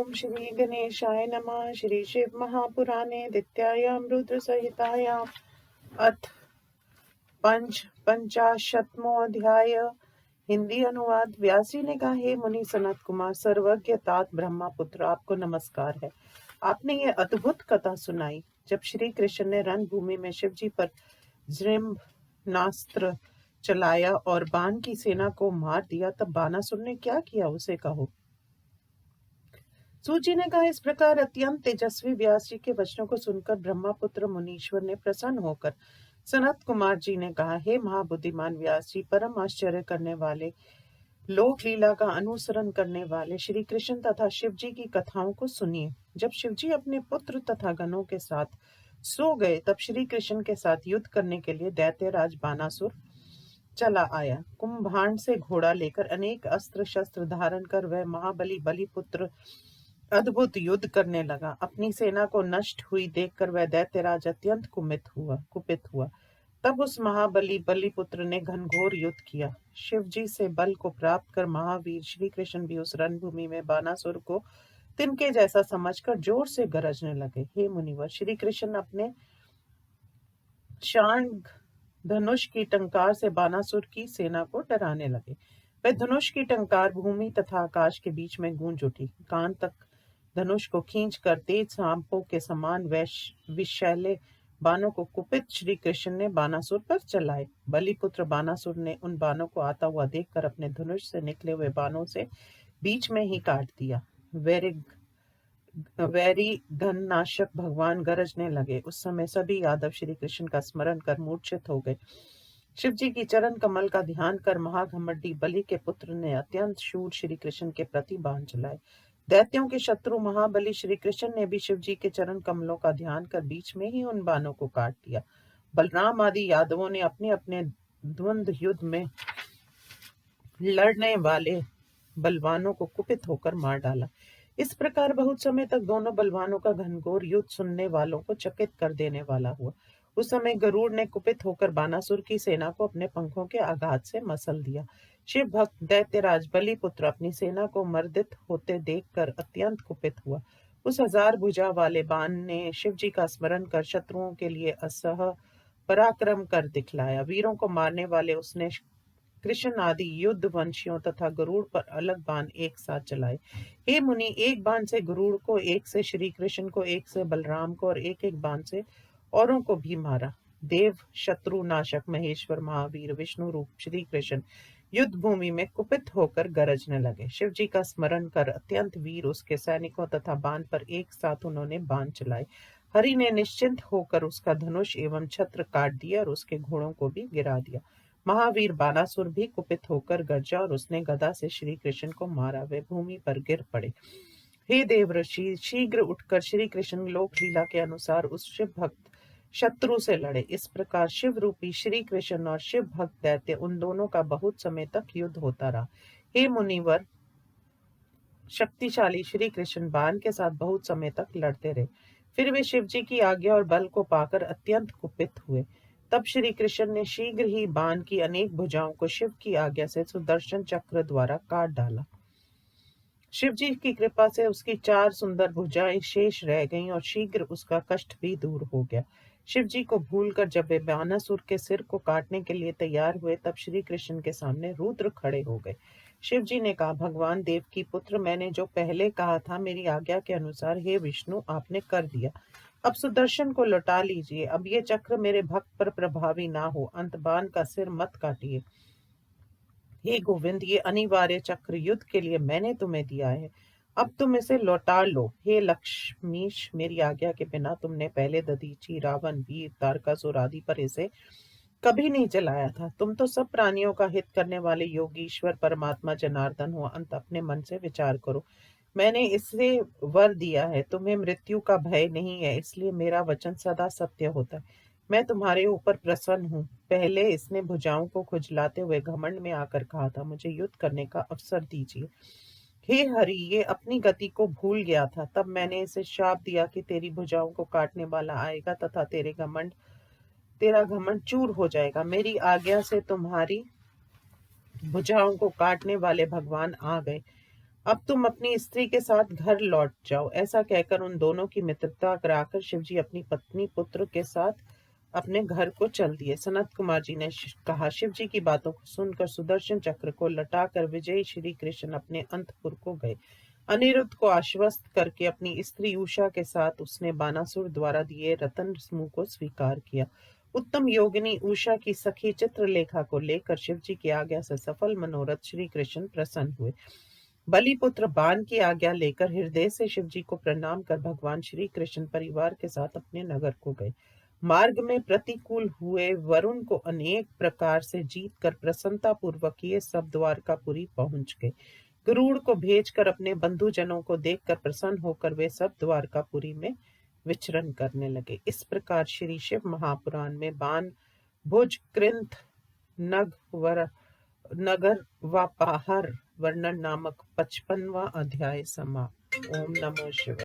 ओम श्री गणेशाय नमः। श्री शिव महापुराणे द्वितीयायां रुद्र संहितायां अथ पंचाशतमो अध्याय। हिंदी अनुवाद। व्यासी ने कहा, हे मुनि सनत कुमार, सर्वज्ञ तात ब्रह्मपुत्र, आपको नमस्कार है। आपने ये अद्भुत कथा सुनाई। जब श्री कृष्ण ने रणभूमि में शिव जी पर जृंभनास्त्र चलाया और बाण की सेना को मार दिया, तब बानासुर ने क्या किया, उसे कहो। सूची ने कहा, इस प्रकार अत्यंत तेजस्वी व्यास जी के वचनों को सुनकर ब्रह्मपुत्र मुनीश्वर ने प्रसन्न होकर सनत कुमार जी ने कहा, हे महाबुद्धिमान व्यास जी, परम आश्चर्य करने वाले, लोक लीला का अनुसरण करने वाले श्री कृष्ण तथा शिव जी की कथाओं को सुनिए। जब शिव जी अपने पुत्र तथा गणों के साथ सो गए, तब श्री कृष्ण के साथ युद्ध करने के लिए दैत्यराज बानासुर चला आया। कुंभांड से घोड़ा लेकर अनेक अस्त्र शस्त्र धारण कर वह महाबली बलिपुत्र अद्भुत युद्ध करने लगा। अपनी सेना को नष्ट हुई देखकर वह दैत्यराज अत्यंत कुपित हुआ। तब उस महाबली बलिपुत्र ने घनघोर युद्ध किया। शिव जी से बल को प्राप्त कर महावीर श्री कृष्ण भी उस रणभूमि में बानासुर को तिनके जैसा समझकर जोर से गरजने लगे। हे मुनिवर, श्री कृष्ण अपने शांग धनुष की टंकार से बानासुर की सेना को डराने लगे। वह धनुष की टंकार भूमि तथा आकाश के बीच में गूंज उठी। कान तक धनुष को खींचकर तेज सांपों के समान विषैले बाणों को कुपित श्री कृष्ण ने बानासुर पर चलाए। बलिपुत्र बानासुर ने उन बाणों को आता हुआ देखकर अपने धनुष से निकले हुए बाणों से बीच में ही काट दिया। वैरी घननाशक भगवान गरजने लगे। उस समय सभी यादव श्री कृष्ण का स्मरण कर मूर्छित हो गए। शिव जी की चरण कमल का ध्यान कर महाघमंडी बलि के पुत्र ने अत्यंत शूर श्री कृष्ण के प्रति बाण चलाए। दैत्यों के शत्रु महाबली श्री कृष्ण ने भी शिव जी के चरण कमलों का ध्यान कर बीच में ही उन बाणों को काट दिया। बलराम आदि यादवों ने अपने अपने द्वंद्व युद्ध में लड़ने वाले बलवानों को कुपित होकर मार डाला। इस प्रकार बहुत समय तक दोनों बलवानों का घनघोर युद्ध सुनने वालों को चकित कर देने वाला हुआ। उस समय गरुड़ ने कुपित होकर बानासुर की सेना को अपने पंखों के आघात से मसल दिया। शिव भक्त दैत्यराज बलिपुत्र अपनी सेना को मर्दित होते देखकर अत्यंत कुपित हुआ। उस 1000 भुजा वाले बाण ने शिव जी का स्मरण कर शत्रुओं के लिए असह पराक्रम कर दिखलाया। वीरों को मारने वाले उसने कृष्ण आदि युद्ध वंशियों तथा गरुड़ पर अलग बाण एक साथ चलाए। हे मुनि, एक बाण से गरुड़ को, एक से श्री कृष्ण को, एक से बलराम को और एक एक बाण से औरों को भी मारा। देव शत्रु नाशक महेश्वर महावीर विष्णु रूप श्री कृष्ण युद्ध भूमि में कुपित होकर गरजने लगे। शिव जी का स्मरण कर अत्यंत वीर उसके सैनिकों तथा बाण पर एक साथ उन्होंने बाण चलाए। हरि ने निश्चिंत होकर उसका धनुष एवं छत्र काट दिया और उसके घोड़ों को भी गिरा दिया। महावीर बानासुर भी कुपित होकर गरजा और उसने गदा से श्री कृष्ण को मारा। वे भूमि पर गिर पड़े। हे देव ऋषि, शीघ्र उठकर श्री कृष्ण लोक लीला के अनुसार उस शिव भक्त शत्रु से लड़े। इस प्रकार शिव रूपी श्री कृष्ण और शिव भक्त दैत्य उन दोनों का बहुत समय तक युद्ध होता रहा। हे मुनिवर, शक्तिशाली श्री कृष्ण बाण के साथ बहुत समय तक लड़ते रहे। फिर वे शिव जी की आज्ञा और बल को पाकर अत्यंत कुपित हुए। तब श्री कृष्ण ने शीघ्र ही बाण की अनेक भुजाओं को शिव की आज्ञा से सुदर्शन चक्र द्वारा काट डाला। शिव जी की कृपा से उसकी 4 सुंदर भुजाएं शेष रह गईं और शीघ्र उसका कष्ट भी दूर हो गया। शिव जी को भूलकर जब वे बानासुर के सिर को काटने के लिए तैयार हुए, तब श्री कृष्ण के सामने रुद्र खड़े हो गए। शिव जी ने कहा, भगवान देव की पुत्र, मैंने जो पहले कहा था मेरी आज्ञा के अनुसार हे विष्णु आपने कर दिया। अब सुदर्शन को लौटा लीजिए। अब ये चक्र मेरे भक्त पर प्रभावी ना हो। अंतबान का सिर मत काटिए। हे गोविंद, ये अनिवार्य चक्र युद्ध के लिए मैंने तुम्हें दिया है, अब तुम इसे लौटा लो। हे लक्ष्मीश, मेरी आज्ञा के बिना तुमने पहले दधीची, रावण, वीर, तारकासुर आदि पर इसे कभी नहीं चलाया था। तुम तो सब प्राणियों का हित करने वाले योगीश्वर परमात्मा जनार्दन हो। अंत अपने मन से विचार करो। मैंने इसे वर दिया है, तुम्हें मृत्यु का भय नहीं है, इसलिए मेरा वचन सदा सत्य होता है। मैं तुम्हारे ऊपर प्रसन्न हूँ। पहले इसने भुजाओं को खुजलाते हुए घमंड में आकर कहा था, मुझे युद्ध करने का अवसर दीजिए। हे हरि, ये अपनी गति को भूल गया था। तब मैंने इसे शाप दिया कि तेरी भुजाओं को काटने वाला आएगा तथा तेरा घमंड चूर हो जाएगा। मेरी आज्ञा से तुम्हारी भुजाओं को काटने वाले भगवान आ गए। अब तुम अपनी स्त्री के साथ घर लौट जाओ। ऐसा कहकर उन दोनों की मित्रता कराकर शिवजी अपनी पत्नी पुत्र के साथ अपने घर को चल दिए। सनत कुमार जी ने कहा, शिवजी की बातों को सुनकर सुदर्शन चक्र को लटाकर विजयी श्री कृष्ण अपने अंतपुर को गए। अनिरुद्ध को आश्वस्त करके अपनी स्त्री उषा के साथ उसने बानासुर द्वारा दिए रतन समूह को स्वीकार किया। उत्तम योगिनी उषा की सखी चित्रलेखा को लेकर शिवजी की आज्ञा से सफल मनोरथ श्री कृष्ण प्रसन्न हुए। बलिपुत्र बाण की आज्ञा लेकर हृदय से शिवजी को प्रणाम कर भगवान श्री कृष्ण परिवार के साथ अपने नगर को गए। मार्ग में प्रतिकूल हुए वरुण को अनेक प्रकार से जीत कर प्रसन्नता पूर्वक ये सब द्वारकापुरी पहुंच गए। गरुड़ को भेजकर अपने बंधुजनों को देखकर प्रसन्न होकर वे सब द्वारकापुरी में विचरण करने लगे। इस प्रकार श्री शिव महापुराण में बाण भुज कृंथ नग वर नगर व पाहर वर्णन नामक 55वां अध्याय समाप्त। ओम नमो शिवाय।